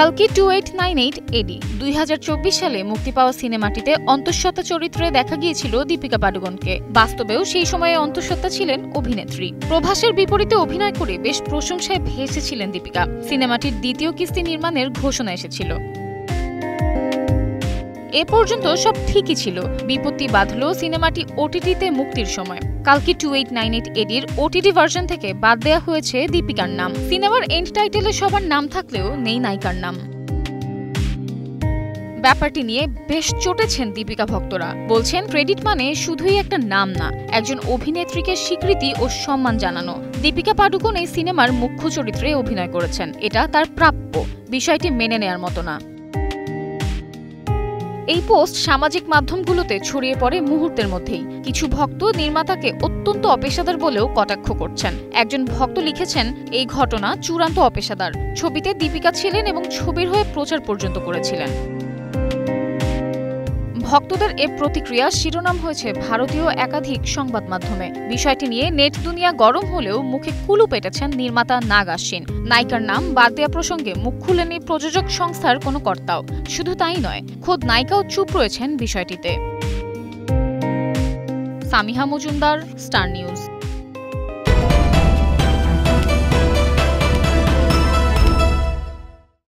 কালকি 2898 এডি 2024 সালে মুক্তি পাওয়া সিনেমাটিতে অন্তঃসত্ত্বা চরিত্রে দেখা গিয়েছিল দীপিকা পাডুকোনকে। বাস্তবেও সেই সময়ে অন্তঃসত্ত্বা ছিলেন অভিনেত্রী। প্রভাসের বিপরীতে অভিনয় করে বেশ প্রশংসায় ভেসেছিলেন দীপিকা। সিনেমাটির দ্বিতীয় কিস্তি নির্মাণের ঘোষণা এসেছিল। এ পর্যন্ত সব ঠিকই ছিল, বিপত্তি বাঁধল সিনেমাটি ওটিটিতে মুক্তির সময়। কালকি 2898 এডির ওটিটি ভার্সন থেকে বাদ দেয়া হয়েছে দীপিকার নাম। সিনেমার এন্ড টাইটেলে সবার নাম থাকলেও নেই নায়িকার নাম। ব্যাপারটি নিয়ে বেশ চটেছেন দীপিকা ভক্তরা। বলছেন ক্রেডিট মানে শুধুই একটা নাম না, একজন অভিনেত্রীকে স্বীকৃতি ও সম্মান জানানো। দীপিকা পাডুকোন এই সিনেমার মুখ্য চরিত্রে অভিনয় করেছেন, এটা তার প্রাপ্য। বিষয়টি মেনে নেয়ার মতো না। এই পোস্ট সামাজিক মাধ্যমগুলোতে ছড়িয়ে পড়ে মুহূর্তের মধ্যেই। কিছু ভক্ত নির্মাতাকে অত্যন্ত অপেশাদার বলেও কটাক্ষ করছেন। একজন ভক্ত লিখেছেন, এই ঘটনা চূড়ান্ত অপেশাদার। ছবিতে দীপিকা ছিলেন এবং ছবির হয়ে প্রচার পর্যন্ত করেছিলেন। ভক্তদের এ প্রতিক্রিয়া শিরোনাম হয়েছে ভারতীয় একাধিক সংবাদ মাধ্যমে। বিষয়টি নিয়ে নেট দুনিয়া গরম হলেও মুখে কুলু পেটেছেন নির্মাতা নাগ আশ্বিন। নায়িকার নাম বাদ দেওয়া প্রসঙ্গে মুখ খুলেনি প্রযোজক সংস্থার কোনো কর্তাও। শুধু তাই নয়, খোদ নায়িকাও চুপ রয়েছেন বিষয়টিতে। Samiha Majumdar, star news.